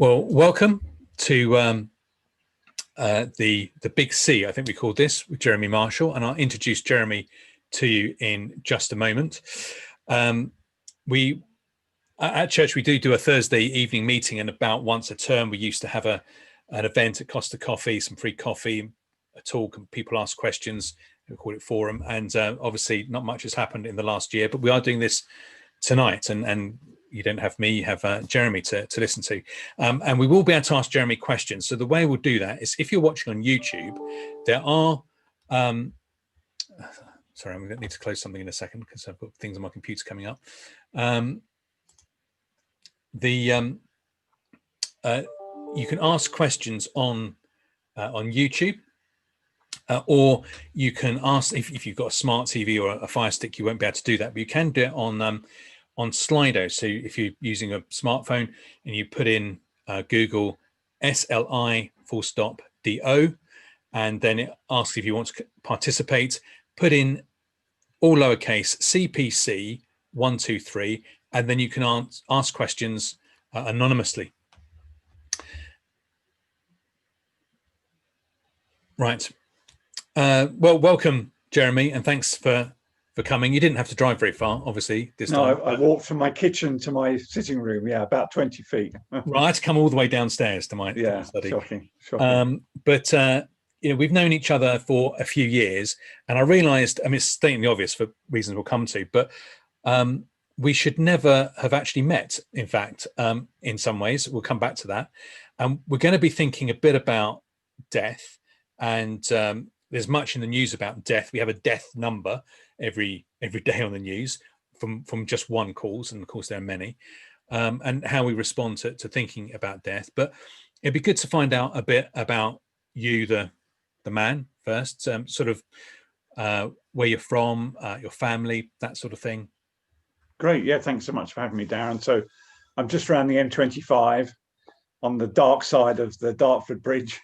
Well, welcome to the Big C, I think we called this, with Jeremy Marshall, and I'll introduce Jeremy to you in just a moment. We at church we do a Thursday evening meeting, and about once a term we used to have an event at Costa Coffee, some free coffee, a talk, and people ask questions. We call it forum, and obviously not much has happened in the last year, but we are doing this tonight, and you don't have me, you have Jeremy to listen to. And we will be able to ask Jeremy questions. So the way we'll do that is, if you're watching on YouTube, there are, sorry, I'm going to need to close something in a second because I've got things on my computer coming up. You can ask questions on YouTube, or you can ask, if you've got a smart TV or a Fire Stick, you won't be able to do that, but you can do it on Slido. So if you're using a smartphone and you put in Google SLI_DO, and then it asks if you want to participate, put in all lowercase CPC 123, and then you can ask questions anonymously. Right. Well, welcome, Jeremy, and thanks for coming. You didn't have to drive very far, obviously, this time. No, I walked from my kitchen to my sitting room, about 20 feet. Right, I had to come all the way downstairs to my study. Shocking. But we've known each other for a few years, and I realised, it's stating the obvious for reasons we'll come to, but we should never have actually met, in fact, in some ways. We'll come back to that. And we're going to be thinking a bit about death, and there's much in the news about death. We have a death number every day on the news from just one cause, and of course there are many, and how we respond to thinking about death. But it'd be good to find out a bit about you, the man, first, sort of where you're from, your family, that sort of thing. Great. Yeah, thanks so much for having me, Darren. So I'm just around the M25 on the dark side of the Dartford Bridge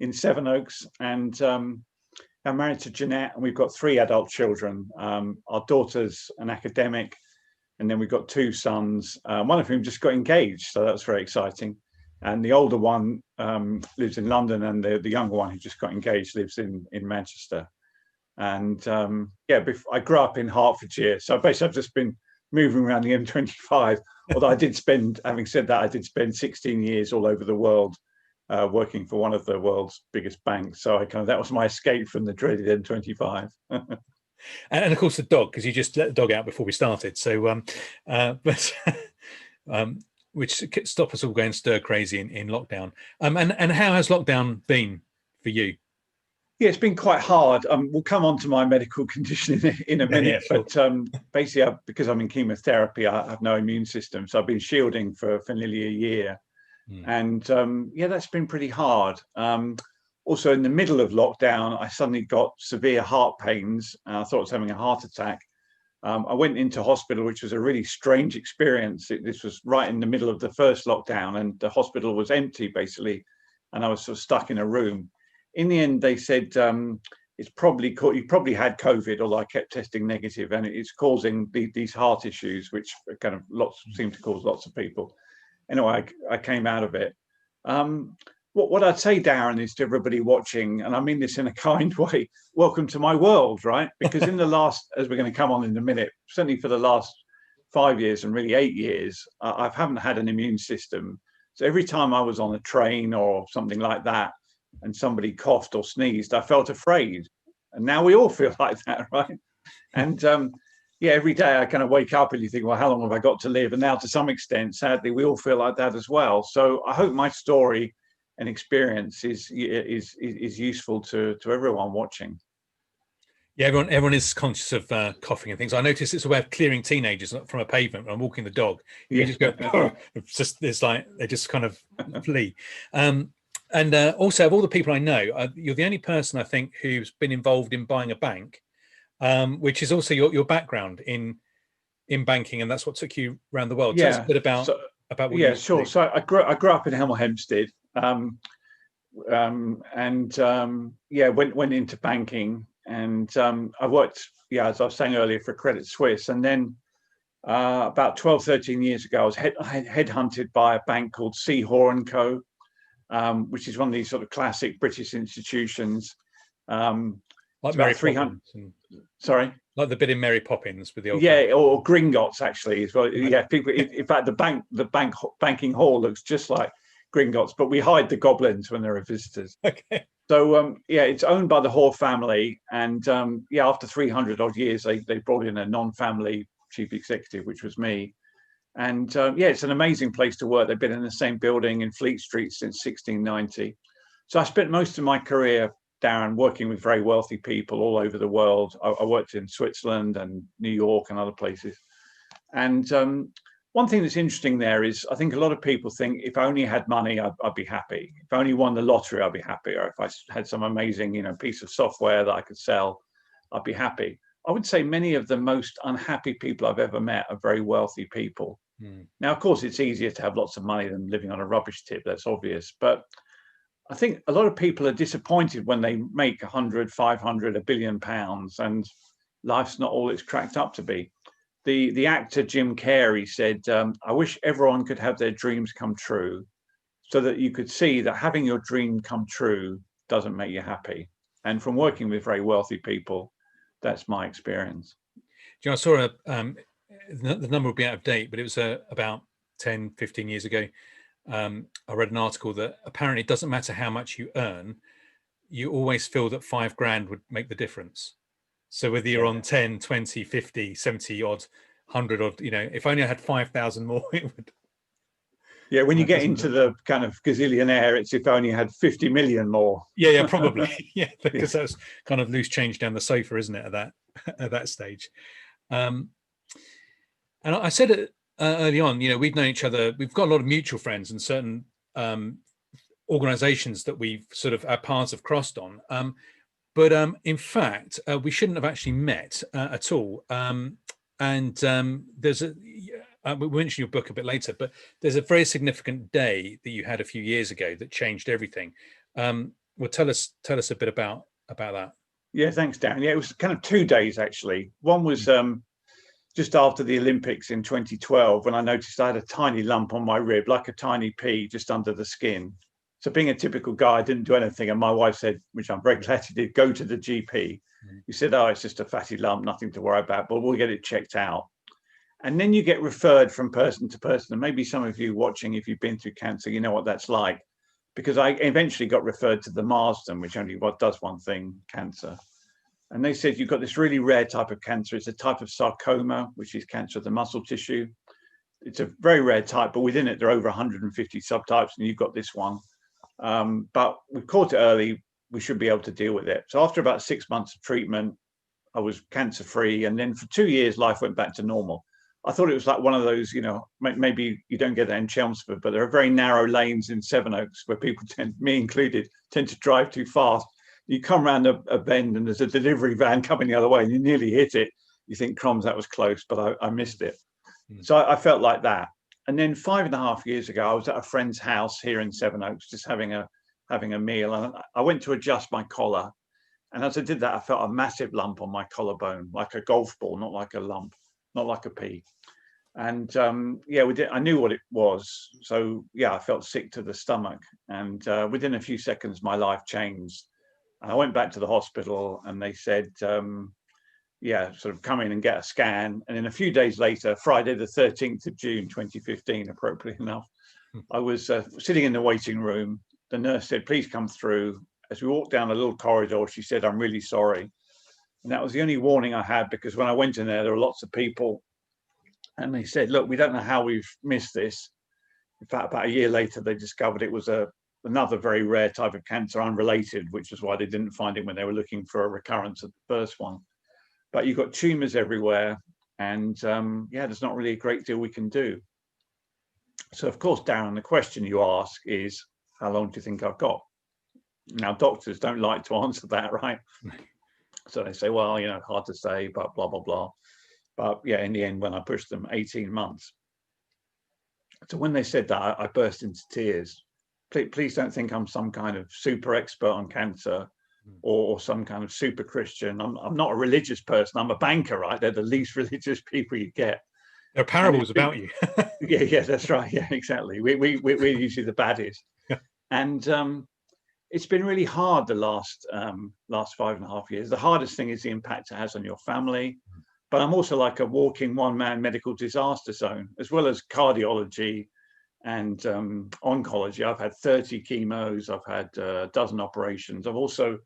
in Sevenoaks, and I'm married to Jeanette, and we've got 3 adult children. Our daughter's an academic, and then we've got 2 sons, one of whom just got engaged, so that's very exciting. And the older one lives in London, and the younger one who just got engaged lives in Manchester. And I grew up in Hertfordshire, so basically I've just been moving around the M25, although having said that, I did spend 16 years all over the world, working for one of the world's biggest banks. So that was my escape from the dreaded M25. And of course the dog, because you just let the dog out before we started. So, which stopped us all going stir crazy in lockdown. And how has lockdown been for you? Yeah, it's been quite hard. We'll come on to my medical condition in a minute, yeah, sure. But basically, because I'm in chemotherapy, I have no immune system, so I've been shielding for nearly a year. And that's been pretty hard. Also, in the middle of lockdown, I suddenly got severe heart pains, and I thought I was having a heart attack. I went into hospital, which was a really strange experience. This was right in the middle of the first lockdown, and the hospital was empty, basically, and I was sort of stuck in a room. In the end, they said it's probably you probably had COVID, although I kept testing negative, and it's causing these heart issues, which kind of seem to cause lots of people. Anyway, I came out of it. What I'd say, Darren, is to everybody watching, and I mean this in a kind way, welcome to my world, right? Because in the last, as we're going to come on in a minute, certainly for the last 5 years and really 8 years, I haven't had an immune system. So every time I was on a train or something like that, and somebody coughed or sneezed, I felt afraid. And now we all feel like that, right? And every day I kind of wake up and you think, well, how long have I got to live? And now, to some extent, sadly, we all feel like that as well. So I hope my story and experience is useful to everyone watching. Yeah, everyone is conscious of coughing and things. I noticed it's a way of clearing teenagers from a pavement when I'm walking the dog. You just go, it's like they just kind of flee. And also, of all the people I know, you're the only person, I think, who's been involved in buying a bank, which is also your background in banking, and that's what took you around the world. Tell us a bit about what you do. Sure. So I grew up in Hemel Hempstead, went into banking, and I worked, as I was saying earlier, for Credit Suisse, and then About 12, 13 years ago, I was headhunted by a bank called Seahor and Co, which is one of these sort of classic British institutions. Like It's Mary about 300. Poppins, Sorry. like the bit in Mary Poppins with the old Yeah, guy. or Gringotts actually as well. Yeah, people. In fact, banking hall looks just like Gringotts, but we hide the goblins when there are visitors. Okay. So yeah, it's owned by the Hoare family, and yeah, after 300 odd years, they brought in a non-family chief executive, which was me. And yeah, it's an amazing place to work. They've been in the same building in Fleet Street since 1690. So I spent most of my career, Darren, working with very wealthy people all over the world. I worked in Switzerland and New York and other places. And one thing that's interesting there is I think a lot of people think if I only had money, I'd be happy. If I only won the lottery, I'd be happy. Or if I had some amazing, piece of software that I could sell, I'd be happy. I would say many of the most unhappy people I've ever met are very wealthy people. Now, of course, it's easier to have lots of money than living on a rubbish tip. That's obvious. But I think a lot of people are disappointed when they make 100, 500, £1 billion, and life's not all it's cracked up to be. The actor Jim Carrey said, I wish everyone could have their dreams come true so that you could see that having your dream come true doesn't make you happy. And from working with very wealthy people, that's my experience. Do you know, I saw the number will be out of date, but it was about 10, 15 years ago. I read an article that apparently it doesn't matter how much you earn, you always feel that 5 grand would make the difference. So whether you're on 10, 20, 50, 70 odd, 100 odd, if only I had 5,000 more, it would. Yeah, when you get into the kind of gazillionaire, it's if only had 50 million more. Yeah, probably. Yeah, because that's kind of loose change down the sofa, isn't it, at that stage? And I said it early on, we've known each other, we've got a lot of mutual friends and certain organizations that we've sort of, our paths have crossed on. But in fact, we shouldn't have actually met at all. And there's we'll mention your book a bit later, but there's a very significant day that you had a few years ago that changed everything. Well, tell us a bit about that. Yeah, thanks, Dan. Yeah, it was kind of 2 days actually. One was just after the Olympics in 2012 when I noticed I had a tiny lump on my rib, like a tiny pea just under the skin. So being a typical guy, I didn't do anything. And my wife said, which I'm very glad she did, go to the GP. He said, oh, it's just a fatty lump, nothing to worry about, but we'll get it checked out. And then you get referred from person to person. And maybe some of you watching, if you've been through cancer, you know what that's like. Because I eventually got referred to the Marsden, which only does one thing, cancer. And they said, you've got this really rare type of cancer. It's a type of sarcoma, which is cancer of the muscle tissue. It's a very rare type, but within it, there are over 150 subtypes, and you've got this one. But we caught it early. We should be able to deal with it. So after about 6 months of treatment, I was cancer-free. And then for 2 years, life went back to normal. I thought it was like one of those, maybe you don't get that in Chelmsford, but there are very narrow lanes in Sevenoaks where people me included, tend to drive too fast. You come around a bend and there's a delivery van coming the other way and you nearly hit it. You think, crumbs, that was close, but I missed it. So I felt like that. And then 5.5 years ago, I was at a friend's house here in Sevenoaks, just having a meal. And I went to adjust my collar. And as I did that, I felt a massive lump on my collarbone, like a golf ball, not like a lump, not like a pea. And yeah, I knew what it was. So yeah, I felt sick to the stomach. And within a few seconds, my life changed. And I went back to the hospital and they said, yeah, sort of come in and get a scan. And then a few days later, Friday, the 13th of June, 2015, appropriately enough, I was sitting in the waiting room. The nurse said, please come through. As we walked down a little corridor, she said, I'm really sorry. And that was the only warning I had, because when I went in there were lots of people. And they said, look, we don't know how we've missed this. In fact, about a year later, they discovered it was another very rare type of cancer, unrelated, which is why they didn't find it when they were looking for a recurrence of the first one. But you've got tumors everywhere. And yeah, there's not really a great deal we can do. So, of course, Darren, the question you ask is, how long do you think I've got? Now, doctors don't like to answer that, right? So they say, well, hard to say, but blah, blah, blah. But yeah, in the end, when I pushed them, 18 months. So when they said that, I burst into tears. Please don't think I'm some kind of super expert on cancer or some kind of super Christian. I'm not a religious person. I'm a banker, right? They're the least religious people you get. There are And parables about you. yeah, that's right. Yeah, exactly. We're usually the baddies. And it's been really hard the last 5.5 years. The hardest thing is the impact it has on your family. But I'm also like a walking one-man medical disaster zone, as well as cardiology and oncology. I've had 30 chemos. I've had a dozen operations. I've also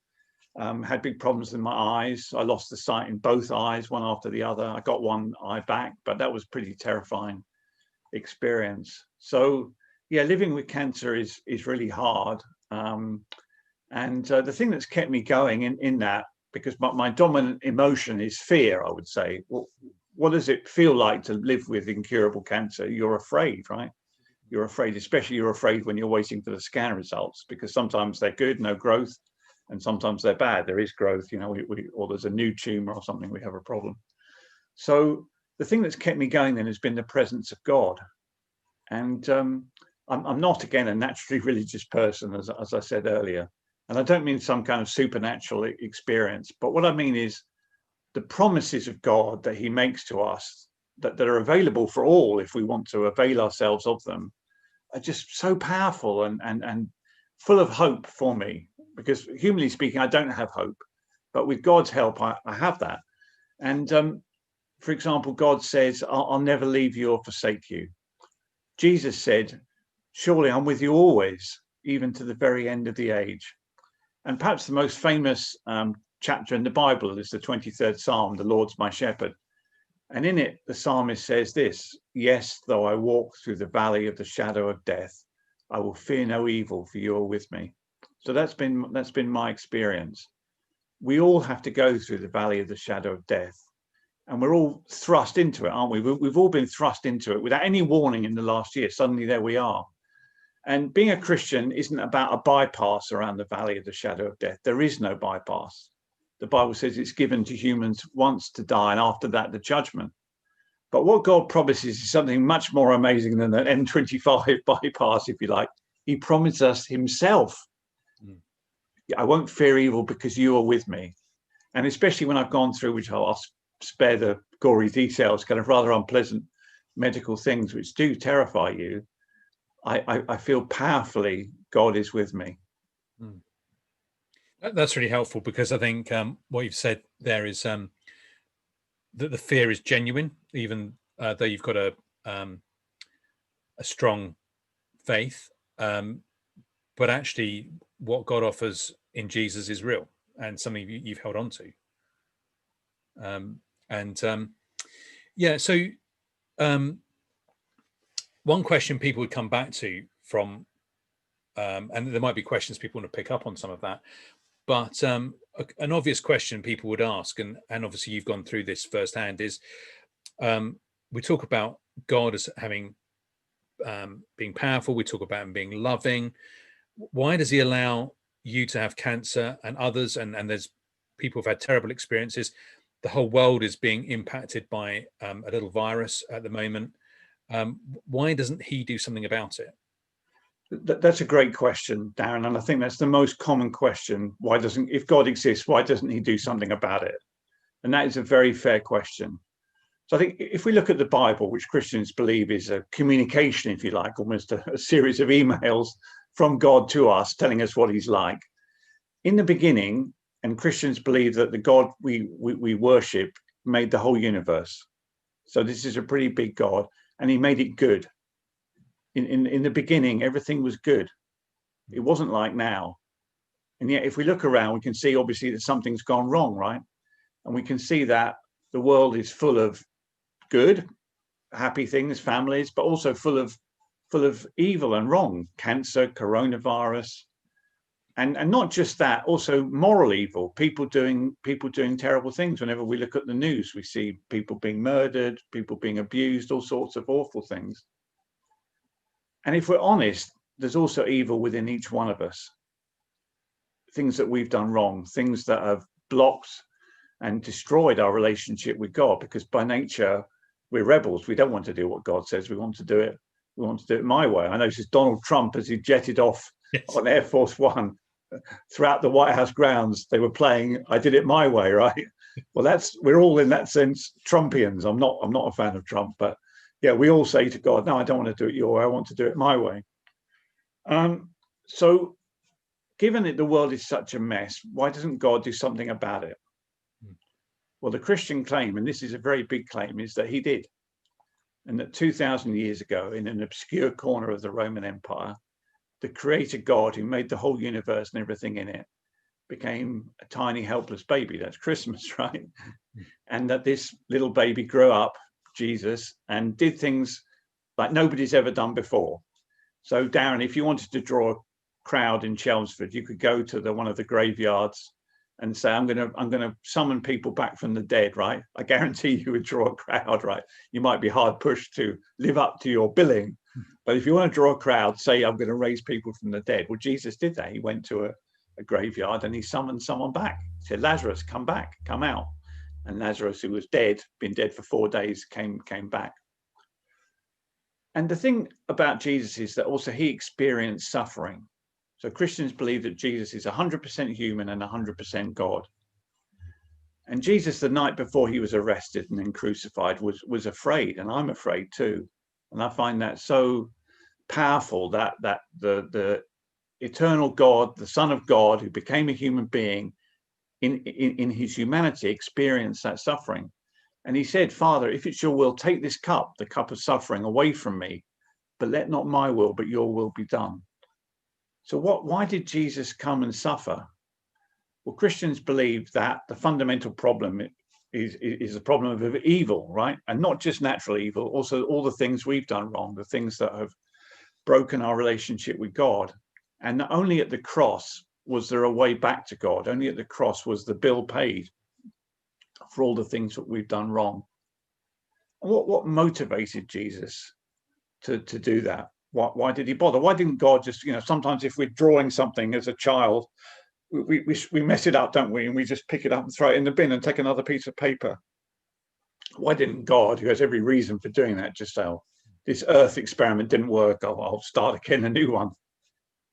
had big problems in my eyes. I lost the sight in both eyes, one after the other. I got one eye back, but that was pretty terrifying experience. So yeah, living with cancer is really hard. And the thing that's kept me going in that, because my dominant emotion is fear, I would say. Well, what does it feel like to live with incurable cancer? You're afraid, right? You're afraid, especially you're afraid when you're waiting for the scan results, because sometimes they're good, no growth, and sometimes they're bad. There is growth, you know, or there's a new tumor or something, we have a problem. So the thing that's kept me going then has been the presence of God. And I'm not, again, a naturally religious person, as I said earlier. And I don't mean some kind of supernatural experience, but what I mean is the promises of God that he makes to us that are available for all if we want to avail ourselves of them are just so powerful and full of hope for me. Because humanly speaking, I don't have hope, but with God's help, I have that. And for example, God says, I'll never leave you or forsake you. Jesus said, surely I'm with you always, even to the very end of the age. And perhaps the most famous chapter in the Bible is the 23rd Psalm, the Lord's my shepherd. And in it, the psalmist says this, yes, though I walk through the valley of the shadow of death, I will fear no evil, for you are with me. So that's been my experience. We all have to go through the valley of the shadow of death. And we're all thrust into it, aren't we? We've all been thrust into it without any warning in the last year. Suddenly there we are. And being a Christian isn't about a bypass around the valley of the shadow of death. There is no bypass. The Bible says it's given to humans once to die, and after that, the judgment. But what God promises is something much more amazing than an M25 bypass, if you like. He promised us himself. I won't fear evil because you are with me. And especially when I've gone through, which I'll spare the gory details, kind of rather unpleasant medical things which do terrify you, I feel powerfully God is with me. That's really helpful, because I think what you've said there is that the fear is genuine, even though you've got a strong faith. But actually, what God offers in Jesus is real and something you've held on to. So one question people would come back to from, and there might be questions people want to pick up on some of that, but an obvious question people would ask, and obviously you've gone through this firsthand, is we talk about God as having being powerful. We talk about him being loving. Why does he allow you to have cancer and others? And there's people who've had terrible experiences. The whole world is being impacted by a little virus at the moment. Why doesn't he do something about it? That's a great question, Darren. And I think that's the most common question. If God exists, why doesn't he do something about it? And that is a very fair question. So I think if we look at the Bible, which Christians believe is a communication, if you like, almost a series of emails from God to us, telling us what he's like. In the beginning, and Christians believe that the God we worship made the whole universe. So this is a pretty big God, and he made it good. In the beginning, everything was good. It wasn't like now. And yet, if we look around, we can see obviously that something's gone wrong, right? And we can see that the world is full of good, happy things, families, but also full of evil and wrong, cancer, coronavirus, and not just that, also moral evil, people doing terrible things. Whenever we look at the news, we see people being murdered, people being abused, all sorts of awful things. And if we're honest, there's also evil within each one of us. Things that we've done wrong, things that have blocked and destroyed our relationship with God, because by nature, we're rebels. We don't want to do what God says. We want to do it my way. I noticed Donald Trump, as he jetted off on Air Force One, throughout the White House grounds, they were playing "I Did It My Way," right? Well, we're all in that sense Trumpians. I'm not a fan of Trump, but Yeah, we all say to God, no, I don't want to do it your way. I want to do it my way. So given that the world is such a mess, why doesn't God do something about it? Well, the Christian claim, and this is a very big claim, is that he did. And that 2,000 years ago, in an obscure corner of the Roman Empire, the creator God who made the whole universe and everything in it became a tiny helpless baby. That's Christmas, right? And that this little baby grew up, Jesus, and did things like nobody's ever done before. So Darren, if you wanted to draw a crowd in Chelmsford, you could go to one of the graveyards and say, I'm gonna summon people back from the dead, right? I guarantee you would draw a crowd, right? You might be hard pushed to live up to your billing. But if you want to draw a crowd, say I'm going to raise people from the dead. Well, Jesus did that. He went to a graveyard and he summoned someone back. He said, Lazarus, come back, come out. And Lazarus, who was dead, been dead for 4 days, came back. And the thing about Jesus is that also he experienced suffering. So Christians believe that Jesus is 100% human and 100% God. And Jesus, the night before he was arrested and then crucified, was afraid, and I'm afraid too. And I find that so powerful that the eternal God, the Son of God, who became a human being, in his humanity, experienced that suffering. And he said, Father, if it's your will, take this cup, the cup of suffering, away from me, but let not my will, but your will be done. So why did Jesus come and suffer? Well, Christians believe that the fundamental problem is the problem of evil, right? And not just natural evil, also all the things we've done wrong, the things that have broken our relationship with God. And only at the cross was there a way back to God. Only at the cross was the bill paid for all the things that we've done wrong. And what motivated Jesus to do that? Why did he bother? Why didn't God just, sometimes if we're drawing something as a child, we mess it up, don't we? And we just pick it up and throw it in the bin and take another piece of paper. Why didn't God, who has every reason for doing that, just say, oh, this Earth experiment didn't work, I'll start again, a new one?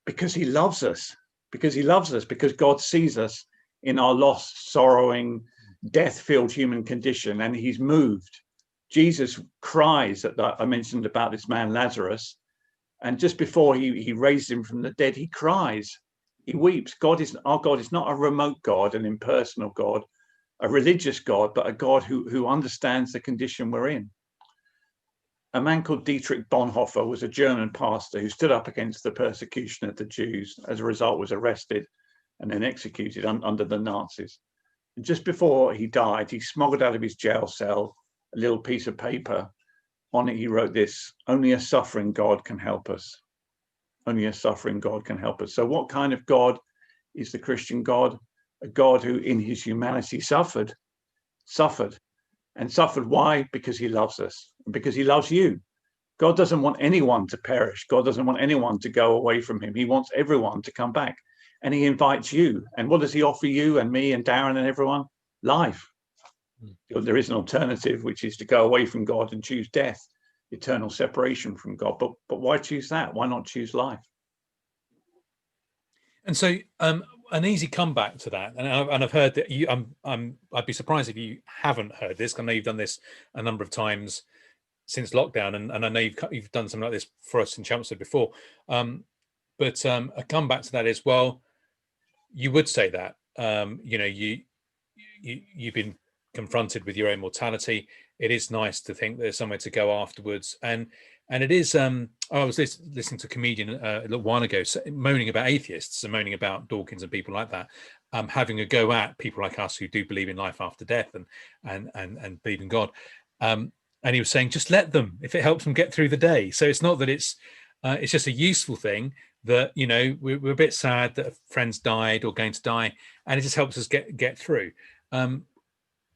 Because he loves us. Because he loves us. Because God sees us in our lost, sorrowing, death-filled human condition, and he's moved. Jesus cries that I mentioned about this man Lazarus, and just before he raised him from the dead, he cries. He weeps. Our God is not a remote God, an impersonal God, a religious God, but a God who understands the condition we're in. A man called Dietrich Bonhoeffer was a German pastor who stood up against the persecution of the Jews. As a result, was arrested and then executed under the Nazis. And just before he died, he smuggled out of his jail cell a little piece of paper. On it, he wrote this: only a suffering God can help us. Only a suffering God can help us. So what kind of God is the Christian God? A God who in his humanity suffered. And suffered why? Because he loves us, because he loves you. God doesn't want anyone to perish. God doesn't want anyone to go away from him. He wants everyone to come back. And he invites you. And what does he offer you and me and Darren and everyone? Life. There is an alternative, which is to go away from God and choose death, eternal separation from God. But why choose that? Why not choose life? And so an easy comeback to that, and I've heard that you, I'd be surprised if you haven't heard this. I know you've done this a number of times since lockdown, and I know you've done something like this for us in Chelmsford before. But a comeback to that is, well, you would say that you've been confronted with your own mortality. It is nice to think there's somewhere to go afterwards, and it is. I was listening to a comedian a little while ago moaning about atheists and moaning about Dawkins and people like that, having a go at people like us who do believe in life after death and believe in God. And he was saying, just let them, if it helps them get through the day. So it's not that it's just a useful thing that, we're a bit sad that friends died or going to die, and it just helps us get through. How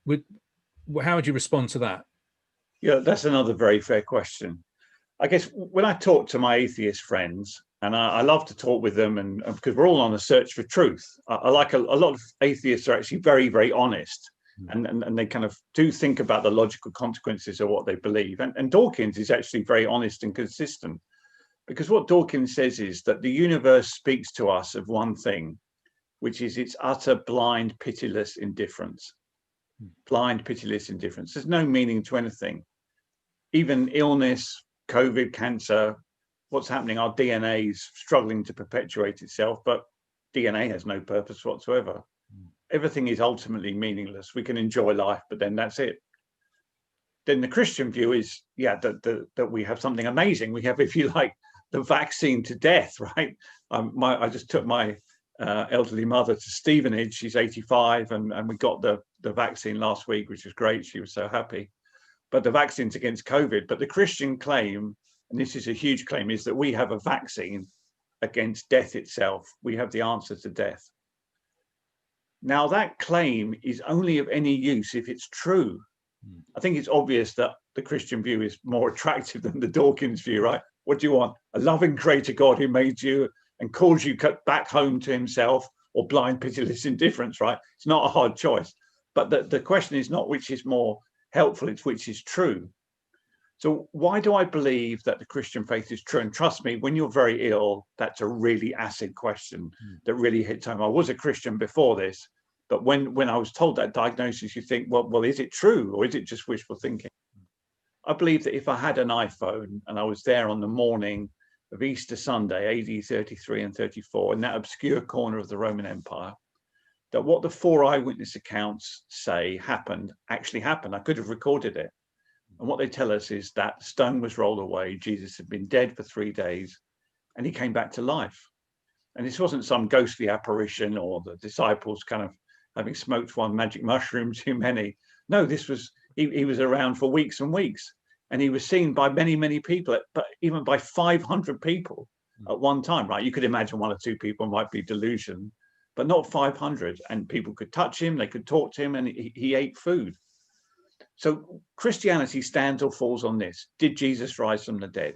would you respond to that? Yeah, that's another very fair question. I guess when I talk to my atheist friends, and I love to talk with them, and because we're all on a search for truth, I like a lot of atheists are actually very, very honest, and they kind of do think about the logical consequences of what they believe. And Dawkins is actually very honest and consistent, because what Dawkins says is that the universe speaks to us of one thing, which is its utter, blind, pitiless indifference. Blind, pitiless indifference. There's no meaning to anything. even illness, COVID, cancer, what's happening? Our DNA is struggling to perpetuate itself, but DNA has no purpose whatsoever. Everything is ultimately meaningless. We can enjoy life, but then that's it. Then the Christian view is, that we have something amazing. We have, if you like, the vaccine to death, right? I just took my elderly mother to Stevenage. She's 85, and we got the vaccine last week, which was great. She was so happy. But the vaccine's against COVID. But the Christian claim, and this is a huge claim, is that we have a vaccine against death itself. We have the answer to death. Now, that claim is only of any use if it's true. I think it's obvious that the Christian view is more attractive than the Dawkins view, right? What do you want? A loving creator God who made you and calls you back home to himself, or blind, pitiless indifference, right? It's not a hard choice. But the question is not which is more helpful, it's which is true. So why do I believe that the Christian faith is true? And trust me, when you're very ill, that's a really acid question that really hits home. I was a Christian before this, but when I was told that diagnosis, you think, well, is it true, or is it just wishful thinking? I believe that if I had an iPhone and I was there on the morning of Easter Sunday, AD 33 and 34, in that obscure corner of the Roman Empire, that what the 4 eyewitness accounts say happened actually happened. I could have recorded it. And what they tell us is that the stone was rolled away. Jesus had been dead for 3 days and he came back to life. And this wasn't some ghostly apparition or the disciples kind of having smoked one magic mushroom too many. No, this was, he was around for weeks and weeks, and he was seen by many, many people, but even by 500 people at one time, right? You could imagine 1 or 2 people might be delusion, but not 500. And people could touch him, they could talk to him, and he ate food. So Christianity stands or falls on this. Did Jesus rise from the dead?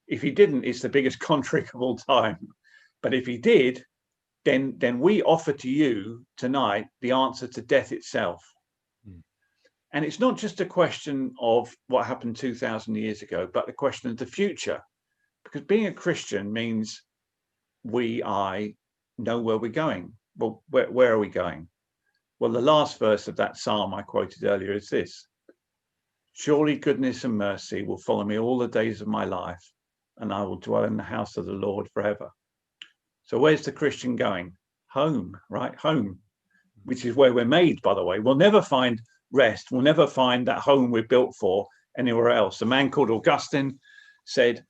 If he didn't, it's the biggest contrary of all time. But if he did, then we offer to you tonight the answer to death itself. And it's not just a question of what happened 2,000 years ago, but the question of the future. Because being a Christian means I know where we're going. Well, where are we going? Well, the last verse of that psalm I quoted earlier is this: surely goodness and mercy will follow me all the days of my life, and I will dwell in the house of the Lord forever. So where's the Christian going? Home, right? Home, which is where we're made, by the way. We'll never find rest. We'll never find that home we're built for anywhere else. A man called Augustine said,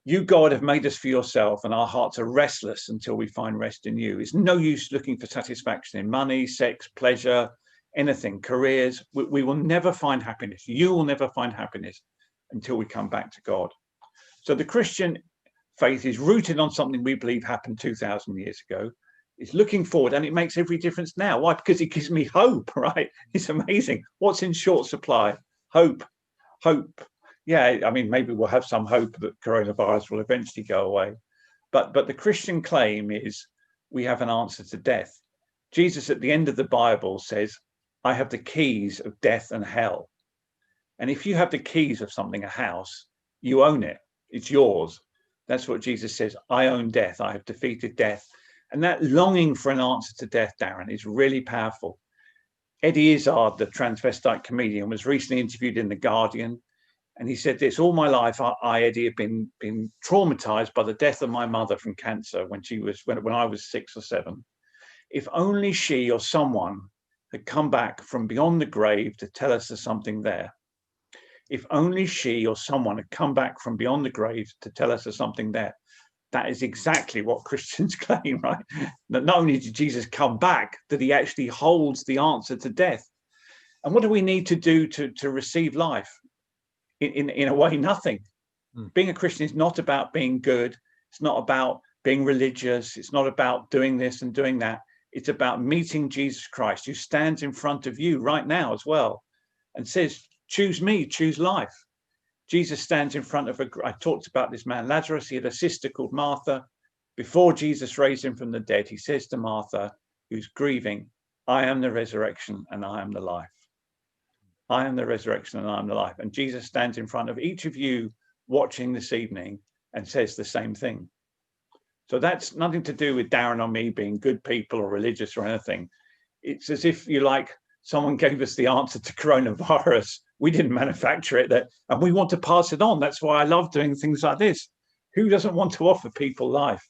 you, God, have made us for yourself, and our hearts are restless until we find rest in you. It's no use looking for satisfaction in money, sex, pleasure, anything, careers. We will never find happiness. You will never find happiness until we come back to God. So the Christian faith is rooted on something we believe happened 2,000 years ago. It's looking forward, and it makes every difference now. Why? Because it gives me hope, right? It's amazing. What's in short supply? Hope. Yeah, I mean, maybe we'll have some hope that coronavirus will eventually go away. But the Christian claim is we have an answer to death. Jesus at the end of the Bible says, I have the keys of death and hell. And if you have the keys of something, a house, you own it. It's yours. That's what Jesus says. I own death. I have defeated death. And that longing for an answer to death, Darren, is really powerful. Eddie Izzard, the transvestite comedian, was recently interviewed in The Guardian. And he said this: all my life, Eddie, had been traumatized by the death of my mother from cancer when I was 6 or 7. If only she or someone had come back from beyond the grave to tell us there's something there. If only she or someone had come back from beyond the grave to tell us there's something there. That is exactly what Christians claim, right? That not only did Jesus come back, that he actually holds the answer to death. And what do we need to do to receive life? In a way, nothing. Being a Christian is not about being good. It's not about being religious. It's not about doing this and doing that. It's about meeting Jesus Christ, who stands in front of you right now as well and says, choose me, choose life. Jesus stands in front of I talked about this man, Lazarus. He had a sister called Martha. Before Jesus raised him from the dead, he says to Martha, who's grieving, I am the resurrection and I am the life. I am the resurrection and I am the life. And Jesus stands in front of each of you watching this evening and says the same thing. So that's nothing to do with Darren or me being good people or religious or anything. It's as if, you like, someone gave us the answer to coronavirus We didn't manufacture it, and we want to pass it on. That's why I love doing things like this. Who doesn't want to offer people life?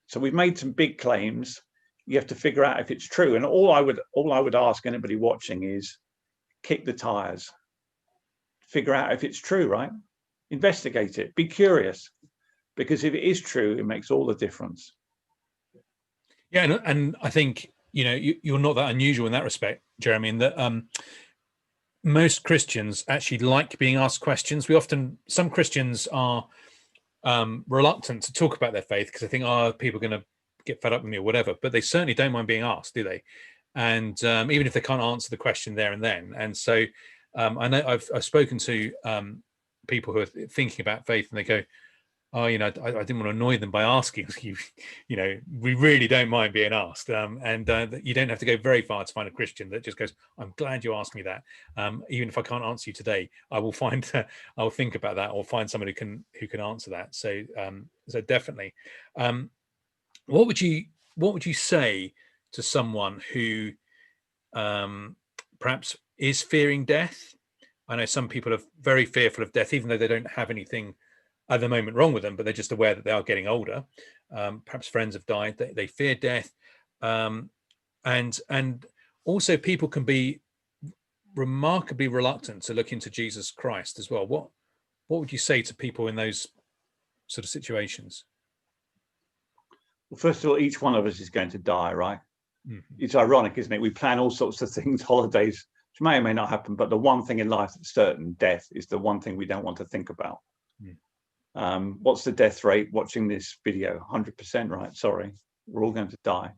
So we've made some big claims. You have to figure out if it's true. And all I would ask anybody watching is kick the tires. Figure out if it's true, right? Investigate it. Be curious. Because if it is true, it makes all the difference. Yeah, and I think, you're not that unusual in that respect, Jeremy, in that most Christians actually like being asked questions. Some Christians are reluctant to talk about their faith because they think, people are going to get fed up with me or whatever, but they certainly don't mind being asked, do they? And even if they can't answer the question there and then. And so I know I've spoken to people who are thinking about faith, and they go, I didn't want to annoy them by asking you. We really don't mind being asked, and you don't have to go very far to find a Christian that just goes, "I'm glad you asked me that. Even if I can't answer you today, I will find, I'll think about that, or find somebody who can answer that." So, definitely. What would you say to someone who perhaps is fearing death? I know some people are very fearful of death, even though they don't have anything at the moment wrong with them, but they're just aware that they are getting older. Perhaps friends have died. They fear death, and also people can be remarkably reluctant to look into Jesus Christ as well. What would you say to people in those sort of situations? Well, first of all, each one of us is going to die, right? Mm-hmm. It's ironic, isn't it? We plan all sorts of things, holidays, which may or may not happen, but the one thing in life that's certain, death, is the one thing we don't want to think about. What's the death rate watching this video? 100%, right? Sorry, we're all going to die.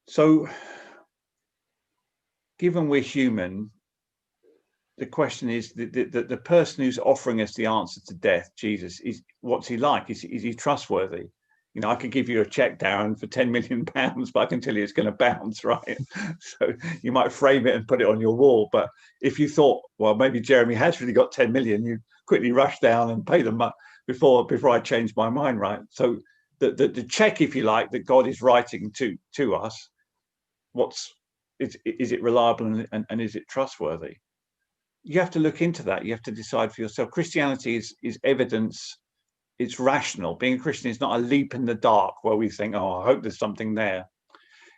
So, given we're human, the question is the person who's offering us the answer to death, Jesus, what's he like? Is he trustworthy? I could give you a check, Darren, for £10 million, but I can tell you it's going to bounce, right? So you might frame it and put it on your wall. But if you thought, well, maybe Jeremy has really got 10 million, you quickly rush down and pay them before I change my mind, right? So the check, if you like, that God is writing to us, is it reliable and is it trustworthy? You have to look into that. You have to decide for yourself. Christianity is evidence. It's rational. Being a Christian is not a leap in the dark where we think, I hope there's something there.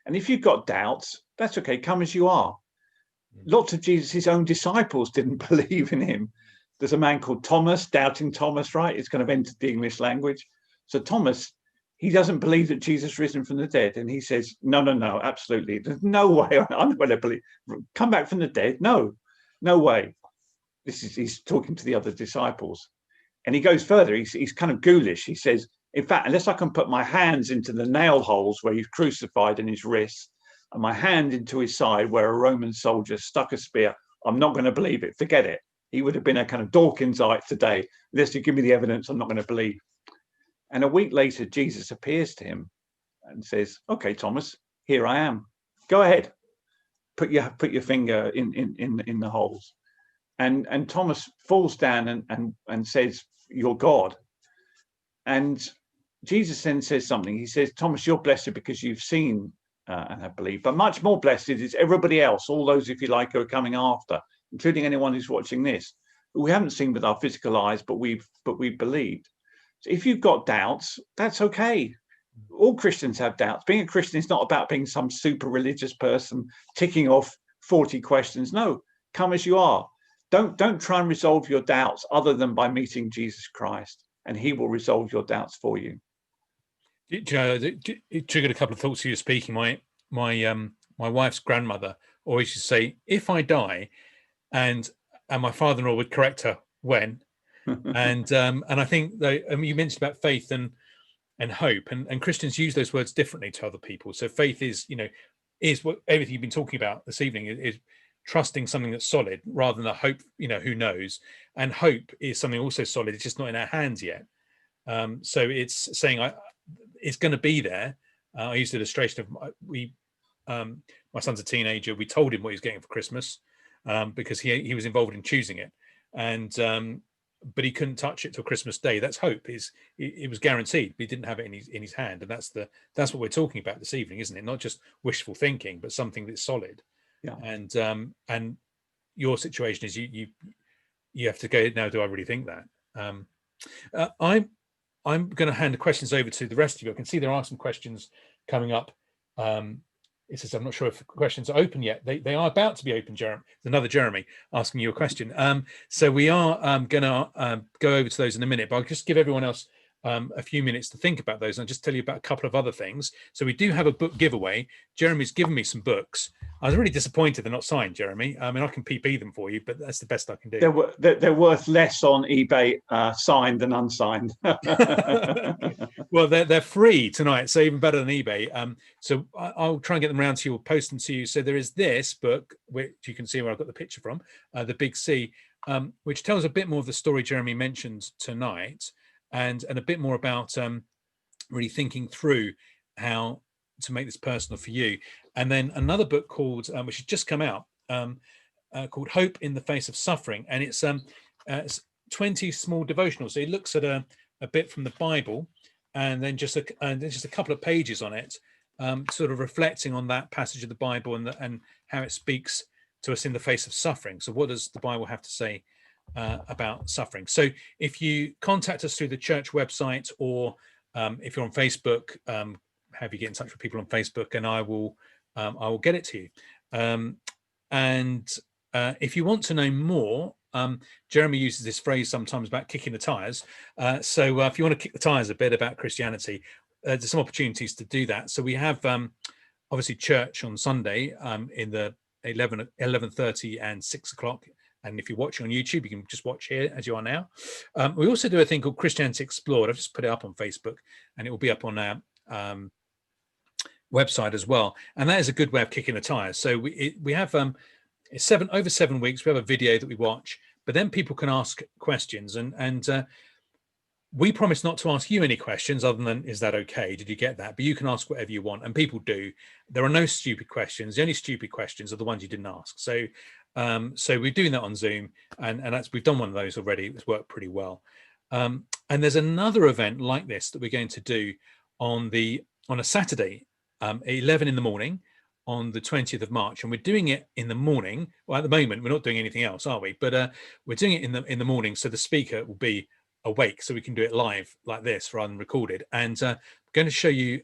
And if you've got doubts, that's okay. Come as you are. Lots of Jesus' own disciples didn't believe in him. There's a man called Thomas, doubting Thomas, right? It's kind of entered the English language. So Thomas, he doesn't believe that Jesus risen from the dead. And he says, no, absolutely. There's no way I'm going to believe. Come back from the dead? No way. He's talking to the other disciples. And he goes further. He's kind of ghoulish. He says, in fact, unless I can put my hands into the nail holes where he's crucified in his wrists, and my hand into his side where a Roman soldier stuck a spear, I'm not going to believe it. Forget it. He would have been a kind of Dawkinsite today. Unless you give me the evidence, I'm not going to believe. And a week later, Jesus appears to him and says, okay, Thomas, here I am. Go ahead. Put your finger in the holes. And Thomas falls down and says, you're God. And Jesus then says something. He says, Thomas, you're blessed because you've seen and have believed. But much more blessed is everybody else, all those, if you like, who are coming after, including anyone who's watching this, who we haven't seen with our physical eyes, but we've believed. So if you've got doubts, that's okay. All Christians have doubts. Being a Christian is not about being some super religious person ticking off 40 questions. No, come as you are. Don't try and resolve your doubts other than by meeting Jesus Christ, and he will resolve your doubts for you. It triggered a couple of thoughts. You were speaking. My wife's grandmother always used to say, "If I die," and my father-in-law would correct her when, and I think you mentioned about faith and hope, and Christians use those words differently to other people. So faith is what everything you've been talking about this evening is trusting something that's solid rather than a hope, who knows. And hope is something also solid. It's just not in our hands yet. So it's saying it's going to be there. I used the illustration of my son's a teenager. We told him what he was getting for Christmas because he was involved in choosing it, and but he couldn't touch it till Christmas Day. That's hope. It was guaranteed, but he didn't have it in his hand, and that's what we're talking about this evening, isn't it? Not just wishful thinking, but something that's solid. Yeah. And your situation is you have to go, now, do I really think that? I'm going to hand the questions over to the rest of you. I can see there are some questions coming up. It says, I'm not sure if the questions are open yet. They are about to be open, Jeremy. There's another Jeremy asking you a question. So we are going to go over to those in a minute, but I'll just give everyone else a few minutes to think about those, and I'll just tell you about a couple of other things. So we do have a book giveaway. Jeremy's given me some books. I was really disappointed they're not signed, Jeremy. I mean, I can PP them for you, but that's the best I can do. They're worth less on eBay signed than unsigned. Well, they're free tonight, so even better than eBay. So I'll try and get them around to you. We'll post them to you. So there is this book, which you can see where I've got the picture from, The Big C, which tells a bit more of the story Jeremy mentioned tonight, and a bit more about really thinking through how to make this personal for you. And then another book called, which has just come out, called Hope in the Face of Suffering, and it's 20 small devotionals. So he looks at a bit from the Bible, and then just a couple of pages on it, sort of reflecting on that passage of the Bible and how it speaks to us in the face of suffering. So what does the Bible have to say about suffering? So if you contact us through the church website, or if you're on Facebook, have you get in touch with people on Facebook, and I will get it to you. And if you want to know more, Jeremy uses this phrase sometimes about kicking the tires. So if you want to kick the tires a bit about Christianity, there's some opportunities to do that. So we have obviously church on Sunday in the 11:30 and 6 o'clock. And if you're watching on YouTube, you can just watch here as you are now. We also do a thing called Christianity Explored. I've just put it up on Facebook, and it will be up on our website as well. And that is a good way of kicking the tires. So we have it's over 7 weeks. We have a video that we watch, but then people can ask questions, and we promise not to ask you any questions other than, is that okay? Did you get that? But you can ask whatever you want, and people do. There are no stupid questions. The only stupid questions are the ones you didn't ask. So we're doing that on Zoom, and we've done one of those already. It's worked pretty well. And there's another event like this that we're going to do on a Saturday, 11 in the morning, on the 20th of March, and we're doing it in the morning. Well, at the moment we're not doing anything else, are we? But we're doing it in the morning, so the speaker will be awake, so we can do it live like this rather than recorded. And I'm going to show you,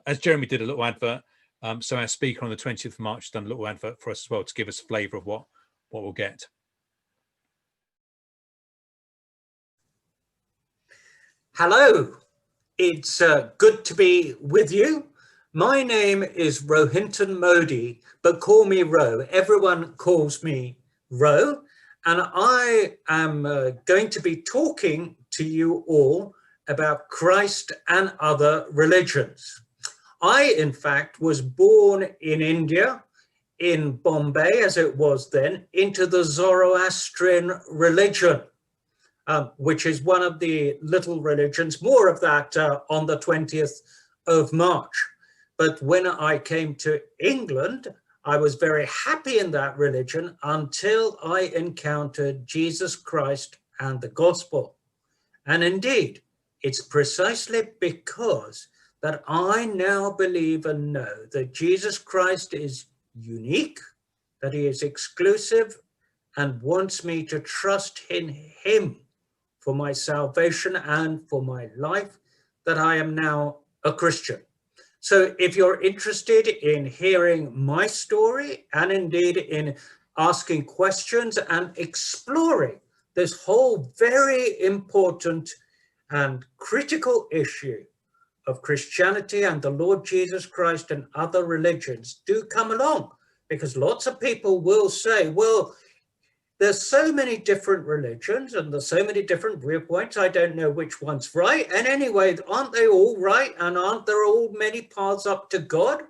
as Jeremy did, a little advert. So our speaker on the 20th of March has done a little advert for us as well, to give us a flavour of what we'll get. Hello, it's good to be with you. My name is Rohinton Modi, but call me Ro. Everyone calls me Ro, and I am going to be talking to you all about Christ and other religions. I, in fact, was born in India, in Bombay, as it was then, into the Zoroastrian religion, which is one of the little religions, more of that on the 20th of March. But when I came to England, I was very happy in that religion until I encountered Jesus Christ and the gospel. And indeed, it's precisely because that I now believe and know that Jesus Christ is unique, that he is exclusive, and wants me to trust in him for my salvation and for my life, that I am now a Christian. So if you're interested in hearing my story, and indeed in asking questions and exploring this whole very important and critical issue of Christianity and the Lord Jesus Christ and other religions, do come along, because lots of people will say, well, there's so many different religions and there's so many different viewpoints, I don't know which one's right. And anyway, aren't they all right? And aren't there all many paths up to God?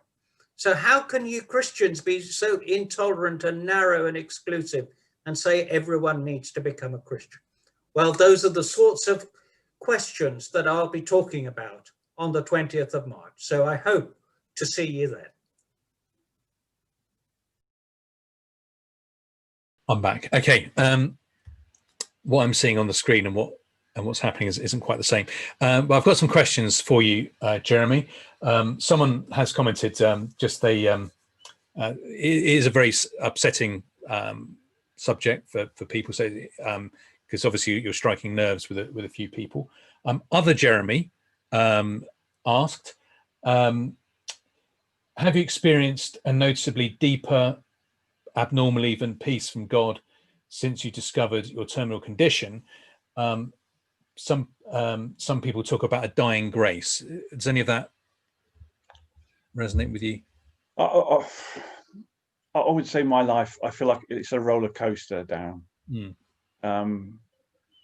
So how can you Christians be so intolerant and narrow and exclusive and say everyone needs to become a Christian? Well, those are the sorts of questions that I'll be talking about on the 20th of March. So I hope to see you then. I'm back. Okay. What I'm seeing on the screen and what's happening isn't quite the same. But I've got some questions for you, Jeremy. Someone has commented it is a very upsetting subject for people. So, because obviously you're striking nerves with a few people. Other Jeremy asked, have you experienced a noticeably deeper, abnormal even peace from God since you discovered your terminal condition? Some people talk about a dying grace. Does any of that resonate with you? I would say my life, I feel like it's a roller coaster down.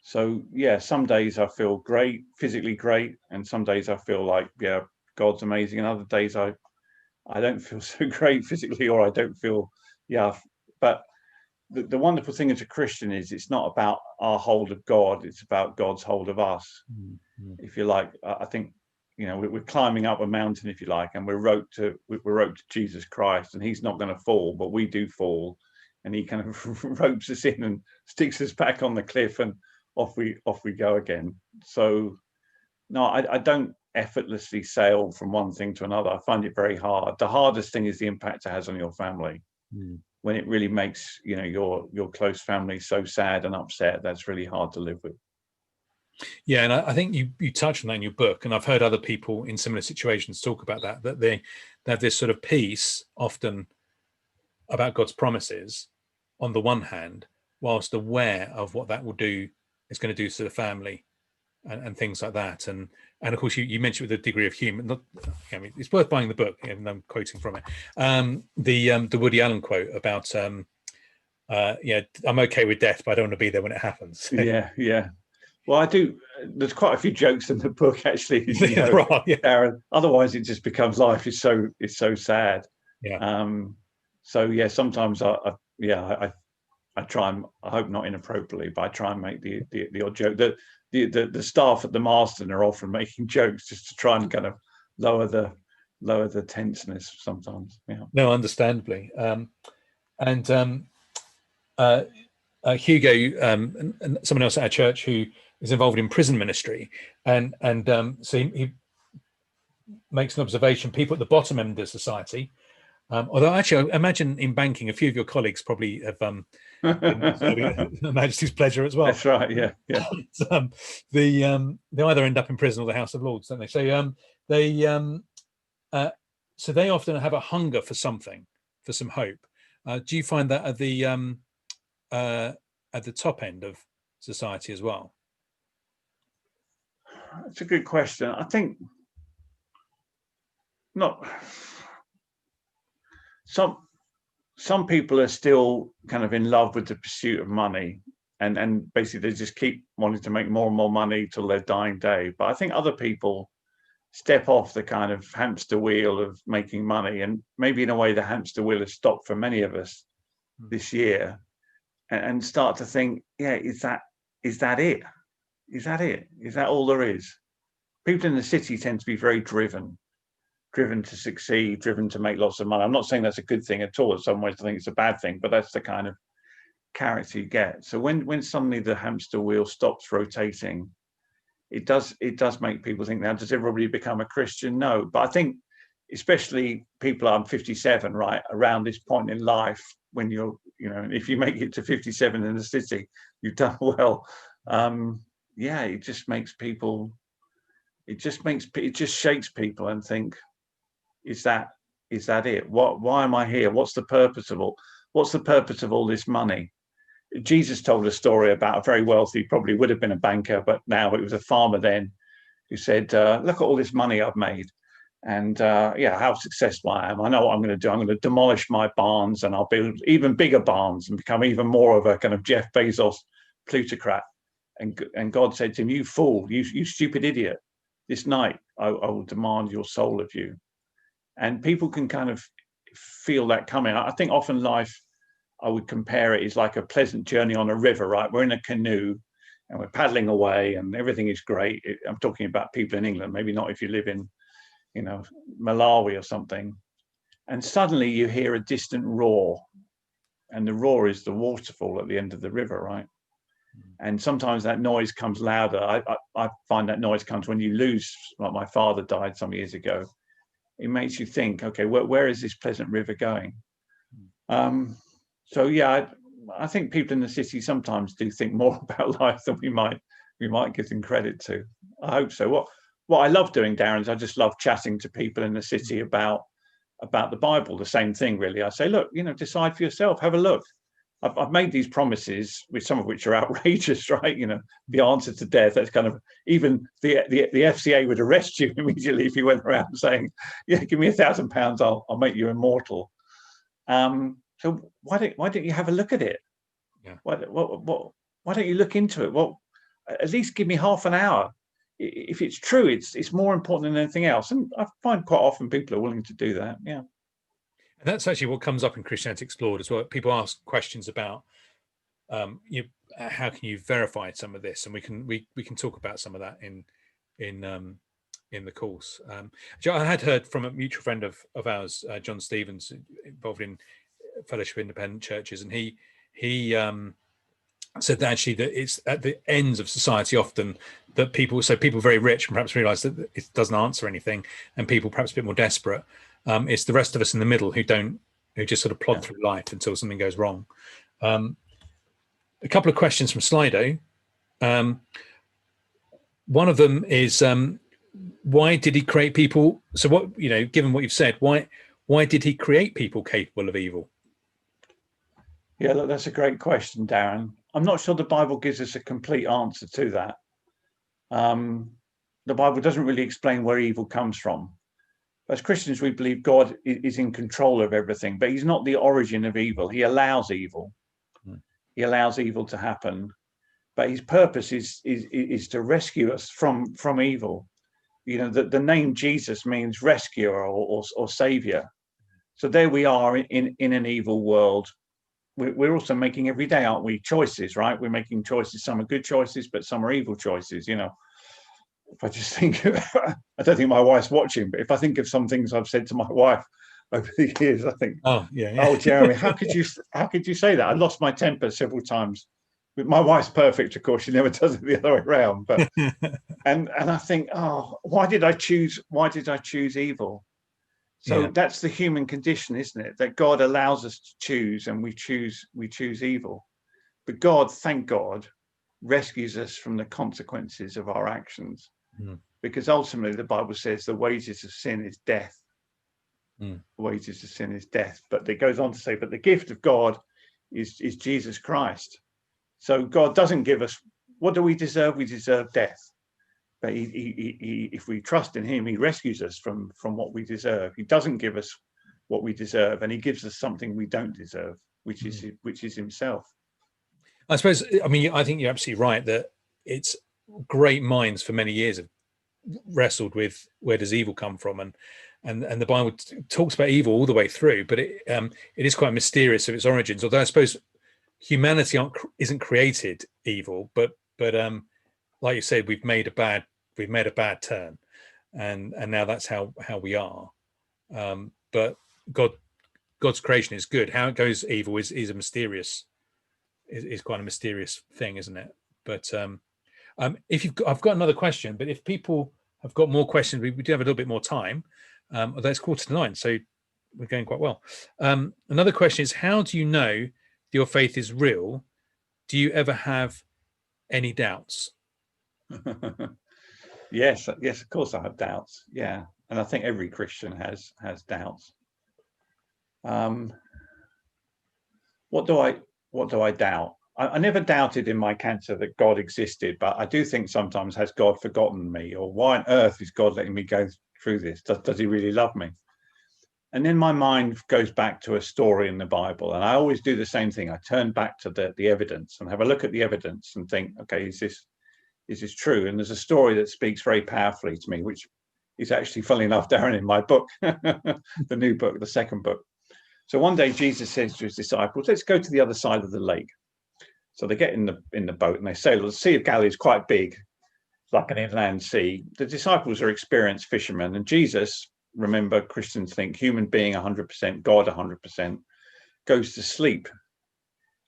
So yeah, some days I feel great, physically great, and some days I feel like, yeah, God's amazing, and other days I don't feel so great physically, or I don't feel, yeah. But the wonderful thing as a Christian is it's not about our hold of God, it's about God's hold of us. If you like, I think, you know, we're climbing up a mountain, if you like, and we're roped to Jesus Christ, and he's not going to fall, but we do fall, and he kind of ropes us in and sticks us back on the cliff, and off we go again. So no, I don't effortlessly sail from one thing to another. I find it very hard. The hardest thing is the impact it has on your family. When it really makes, you know, your close family so sad and upset, that's really hard to live with. Yeah, and I think you touch on that in your book, and I've heard other people in similar situations talk about that they have this sort of peace often about God's promises on the one hand, whilst aware of what that will do, is going to do to the family and things like that. And of course you mentioned with a degree of humor, not, I mean, it's worth buying the book, and I'm quoting from it. The Woody Allen quote about yeah, I'm okay with death, but I don't want to be there when it happens. Yeah. Well, I do. There's quite a few jokes in the book, actually. As you know, right, yeah. Aaron. Otherwise, it just becomes life is so sad. Yeah. So yeah, sometimes I try and, I hope not inappropriately, but I try and make the odd joke. The staff at the Marston are often making jokes just to try and kind of lower the tenseness sometimes. Yeah. No, understandably. And Hugo, and someone else at our church who is involved in prison ministry, and so he makes an observation: people at the bottom end of society. Although actually, I imagine in banking, a few of your colleagues probably have Her Majesty's pleasure as well. That's right. Yeah. They either end up in prison or the House of Lords, don't they? So so they often have a hunger for something, for some hope. Do you find that at the top end of society as well? That's a good question. I think not. Some people are still kind of in love with the pursuit of money, and basically they just keep wanting to make more and more money till their dying day. But I think other people step off the kind of hamster wheel of making money, and maybe in a way the hamster wheel has stopped for many of us this year, and start to think, yeah, is that it? Is that it? Is that all there is? People in the city tend to be very driven to succeed, driven to make lots of money. I'm not saying that's a good thing at all. In some ways, I think it's a bad thing, but that's the kind of character you get. So when suddenly the hamster wheel stops rotating, it does make people think, now, does everybody become a Christian? No. But I think especially people, I'm 57, right, around this point in life, when you're, you know, if you make it to 57 in the city, you've done well. Yeah, it just makes people, it just shakes people and think, is that it? Why am I here? What's the purpose of all this money? Jesus told a story about a very wealthy, probably would have been a banker, but now it was a farmer then, who said, look at all this money I've made, and yeah, how successful I am. I know what I'm going to do. I'm going to demolish my barns, and I'll build even bigger barns and become even more of a kind of Jeff Bezos plutocrat. And God said to him, you fool, you stupid idiot, this night I will demand your soul of you. And people can kind of feel that coming. I think often life, I would compare it, is like a pleasant journey on a river, right? We're in a canoe and we're paddling away and everything is great. I'm talking about people in England, maybe not if you live in, you know, Malawi or something. And suddenly you hear a distant roar, and the roar is the waterfall at the end of the river, right? And sometimes that noise comes louder. I find that noise comes when you lose, like my father died some years ago. It makes you think, okay, where is this pleasant river going? So yeah, I think people in the city sometimes do think more about life than we might give them credit to. I hope so. What I love doing, Darren, is I just love chatting to people in the city about the Bible. The same thing, really. I say, look, decide for yourself. Have a look. I've made these promises, with some of which are outrageous, right? The answer to death. That's kind of, even the FCA would arrest you immediately if you went around saying, "Yeah, give me £1,000, I'll make you immortal." So why don't you have a look at it? Yeah. Why don't you look into it? Well, at least give me half an hour. If it's true, it's more important than anything else. And I find quite often people are willing to do that. Yeah. And that's actually what comes up in Christianity Explored as well. People ask questions about how can you verify some of this, and we can talk about some of that in the course. I had heard from a mutual friend of ours, John Stevens, involved in Fellowship of Independent Churches, and he said that actually that it's at the ends of society often that people very rich perhaps realize that it doesn't answer anything, and people perhaps a bit more desperate. It's the rest of us in the middle who just sort of plod through life until something goes wrong. A couple of questions from Slido. One of them is, why did he create people? So what, given what you've said, why did he create people capable of evil? Yeah, look, that's a great question, Darren. I'm not sure the Bible gives us a complete answer to that. The Bible doesn't really explain where evil comes from. As Christians, we believe God is in control of everything, but he's not the origin of evil. He allows evil. He allows evil to happen, but his purpose is to rescue us from evil. The name Jesus means rescuer or savior. So there we are in an evil world. We're also making every day, aren't we, choices, right? We're making choices. Some are good choices, but some are evil choices. If I just think, I don't think my wife's watching, but if I think of some things I've said to my wife over the years, I think, oh yeah. Oh, Jeremy, how could you say that? I lost my temper several times. My wife's perfect, of course. She never does it the other way around. But and I think, oh, why did I choose evil? So that's the human condition, isn't it? That God allows us to choose, and we choose evil. But God, thank God, rescues us from the consequences of our actions. Because ultimately the Bible says the wages of sin is death. The wages of sin is death. But it goes on to say, but the gift of God is Jesus Christ. So God doesn't give us, what do we deserve? We deserve death. But he if we trust in him, he rescues us from what we deserve. He doesn't give us what we deserve, and he gives us something we don't deserve, which is himself. I suppose, I think you're absolutely right that it's great minds for many years have wrestled with where does evil come from, and the Bible talks about evil all the way through, but it is quite mysterious of its origins. Although I suppose humanity isn't created evil, but like you said, we've made a bad turn, and now that's how we are. But God's creation is good. How it goes evil is a mysterious. Is quite a mysterious thing, isn't it? But I've got another question, but if people have got more questions, we do have a little bit more time. Although it's 8:45, so we're going quite well. Another question is, how do you know your faith is real? Do you ever have any doubts? Yes, of course I have doubts. Yeah, and I think every Christian has doubts. What do I doubt? I never doubted in my cancer that God existed, but I do think sometimes, has God forgotten me? Or why on earth is God letting me go through this? Does he really love me? And then my mind goes back to a story in the Bible. And I always do the same thing. I turn back to the evidence and have a look at the evidence and think, okay, is this true? And there's a story that speaks very powerfully to me, which is actually, funnily enough, Darren, in my book, the new book, the second book. So one day Jesus says to his disciples, let's go to the other side of the lake. So they get in the boat and they sail. The Sea of Galilee is quite big. It's like an inland sea. The disciples are experienced fishermen, and Jesus, remember, Christians think human being 100%, God 100%, goes to sleep.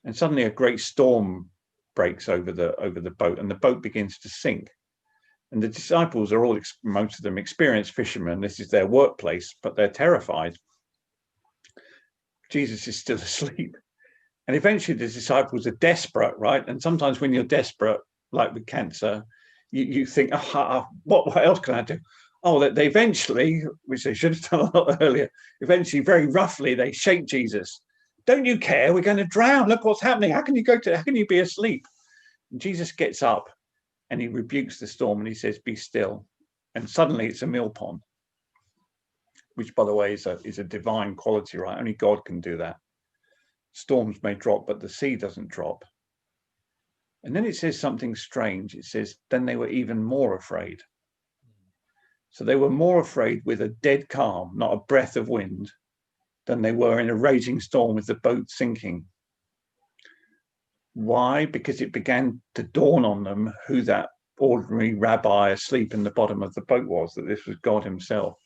And suddenly a great storm breaks over the boat, and the boat begins to sink. And the disciples are all, most of them, experienced fishermen. This is their workplace, but they're terrified. Jesus is still asleep. And eventually the disciples are desperate, right? And sometimes when you're desperate, like with cancer, you think, what else can I do? Oh, that they eventually, which they should have done a lot earlier, eventually, very roughly, they shake Jesus. Don't you care? We're going to drown. Look what's happening. How can you be asleep? And Jesus gets up and he rebukes the storm and he says, be still. And suddenly it's a mill pond, which, by the way, is a divine quality, right? Only God can do that. Storms may drop, but the sea doesn't drop. And then it says something strange. It says, then they were even more afraid. So they were more afraid with a dead calm, not a breath of wind, than they were in a raging storm with the boat sinking. Why? Because it began to dawn on them who that ordinary rabbi asleep in the bottom of the boat was, that this was God himself.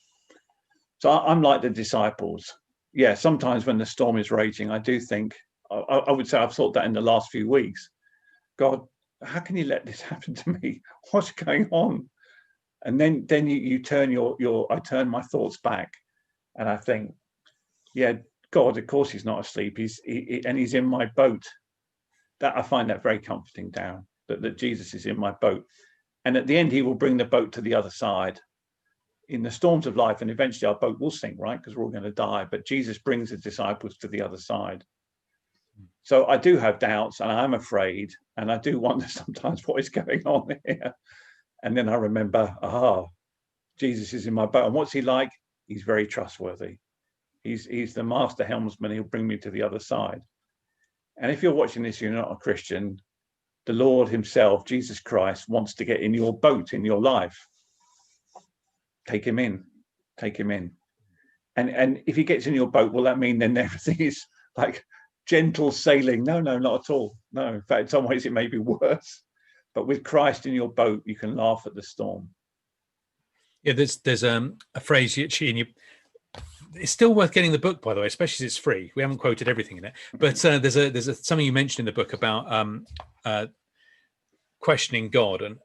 So I'm like the disciples. Yeah, sometimes when the storm is raging, I do think, I would say I've thought that in the last few weeks. God, how can you let this happen to me? What's going on? And then you turn I turn my thoughts back, and I think, yeah, God, of course he's not asleep. He's in my boat. That I find that very comforting, Darren, that Jesus is in my boat, and at the end he will bring the boat to the other side. In the storms of life, and eventually our boat will sink, right? Because we're all going to die. But Jesus brings the disciples to the other side. So I do have doubts, and I'm afraid, and I do wonder sometimes what is going on here. And then I remember, Jesus is in my boat. And what's he like? He's very trustworthy. He's the master helmsman. He'll bring me to the other side. And if you're watching this, you're not a Christian, the Lord himself, Jesus Christ, wants to get in your boat, in your life. Take him in. And if he gets in your boat, will that mean then everything is like gentle sailing? No, not at all. No, in fact, in some ways it may be worse. But with Christ in your boat, you can laugh at the storm. Yeah, there's a phrase and it's still worth getting the book, by the way, especially as it's free. We haven't quoted everything in it, but there's something you mentioned in the book about questioning God and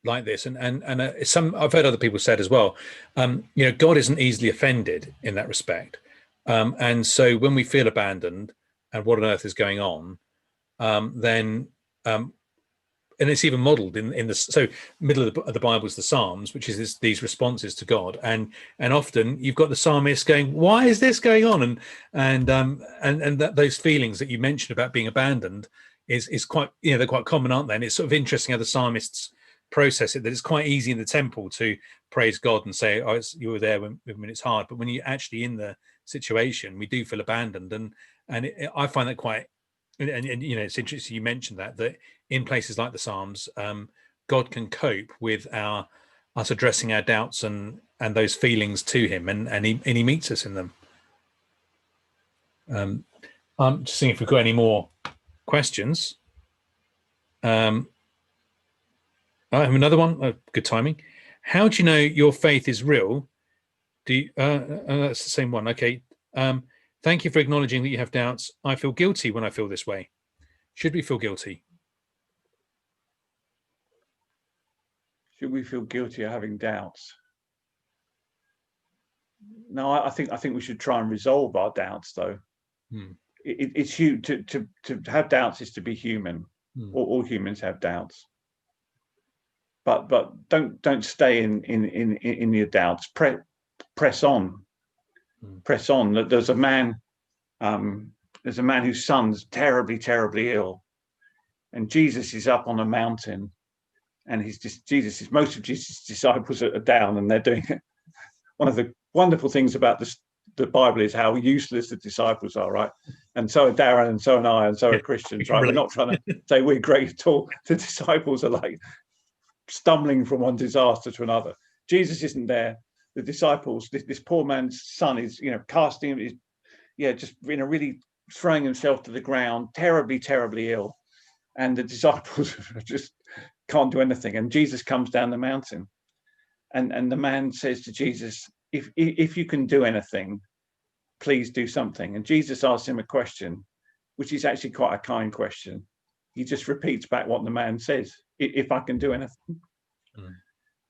like this, and some I've heard other people said as well. God isn't easily offended in that respect, and so when we feel abandoned and what on earth is going on, then and it's even modeled in the middle of the Bible is the Psalms, which is these responses to God, and often you've got the psalmist going, "Why is this going on?" and those feelings that you mentioned about being abandoned is quite, they're quite common, aren't they? And it's sort of interesting how the psalmists process it, that it's quite easy in the temple to praise God and say, "Oh, you were there when it's hard," but when you're actually in the situation, we do feel abandoned, and I find that quite. And it's interesting you mentioned that in places like the Psalms, God can cope with us addressing our doubts and those feelings to him, and he meets us in them. I'm just seeing if we've got any more questions. I have another one. Good timing. How do you know your faith is real? That's the same one. Okay. Thank you for acknowledging that you have doubts. I feel guilty when I feel this way. Should we feel guilty? Should we feel guilty of having doubts? No, I think we should try and resolve our doubts, though. It's huge to have doubts is to be human. All humans have doubts. But don't stay in your doubts. Press on. Press on. There's a man whose son's terribly, terribly ill, and Jesus is up on a mountain, and most of Jesus' disciples are down, and they're doing it. One of the wonderful things about the Bible is how useless the disciples are, right? And so are Darren, and so am I, and so are Christians, right? We're not trying to say we're great at all. The disciples are like stumbling from one disaster to another. Jesus isn't there. The disciples, this poor man's son is, casting him, just really throwing himself to the ground, terribly, terribly ill. And the disciples just can't do anything. And Jesus comes down the mountain, and the man says to Jesus, if you can do anything, please do something. And Jesus asks him a question, which is actually quite a kind question. He just repeats back what the man says, if I can do anything.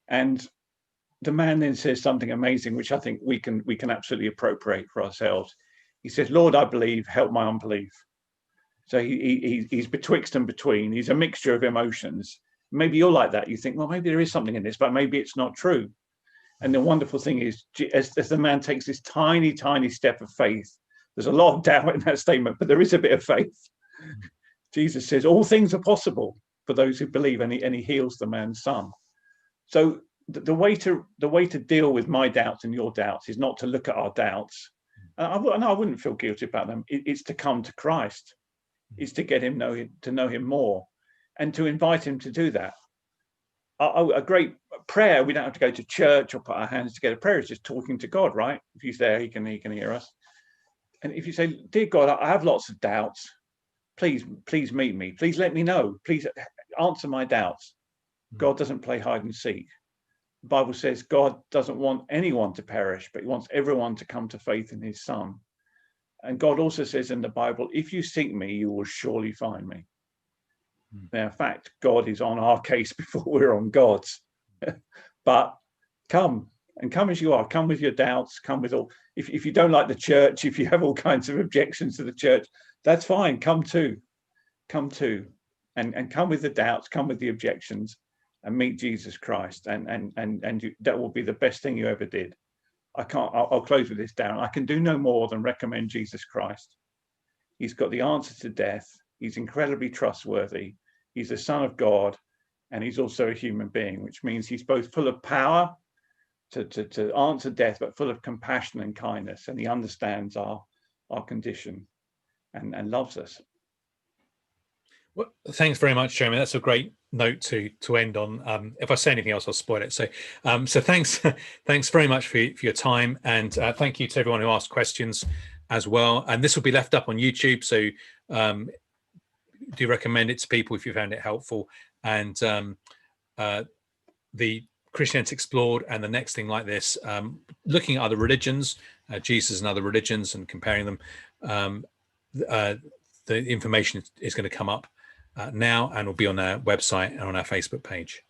And the man then says something amazing, which I think we can absolutely appropriate for ourselves. He says, Lord, I believe, help my unbelief. So he's betwixt and between. He's a mixture of emotions. Maybe you're like that. You think, well, maybe there is something in this, but maybe it's not true. And the wonderful thing is, as the man takes this tiny, tiny step of faith, there's a lot of doubt in that statement, but there is a bit of faith. Jesus says, all things are possible for those who believe, and he heals the man's son. So the way to deal with my doubts and your doubts is not to look at our doubts. I wouldn't feel guilty about them. It's to come to Christ. It's to get him to know him more, and to invite him to do that. A great prayer, we don't have to go to church or put our hands together. Prayer is just talking to God, right? If he's there, he can hear us. And if you say, dear God, I have lots of doubts. Please meet me. Please let me know. Please answer my doubts. God doesn't play hide and seek. The Bible says God doesn't want anyone to perish, but he wants everyone to come to faith in his son. And God also says in the Bible, if you seek me, you will surely find me. Now, in fact, God is on our case before we're on God's. But come as you are. Come with your doubts. Come with all. If you don't like the church, if you have all kinds of objections to the church, that's fine. Come too, and come with the doubts. Come with the objections, and meet Jesus Christ. And that will be the best thing you ever did. I'll close with this, Darren. I can do no more than recommend Jesus Christ. He's got the answer to death. He's incredibly trustworthy. He's the Son of God, and he's also a human being, which means he's both full of power to answer death, but full of compassion and kindness. And he understands our condition and loves us. Well, thanks very much, Jeremy. That's a great note to end on. If I say anything else, I'll spoil it. So thanks very much for your time, and thank you to everyone who asked questions as well. And this will be left up on YouTube, so do recommend it to people if you found it helpful. And the Christianity Explored and the next thing like this, looking at other religions, Jesus and other religions, and comparing them. The information is going to come up now and will be on our website and on our Facebook page.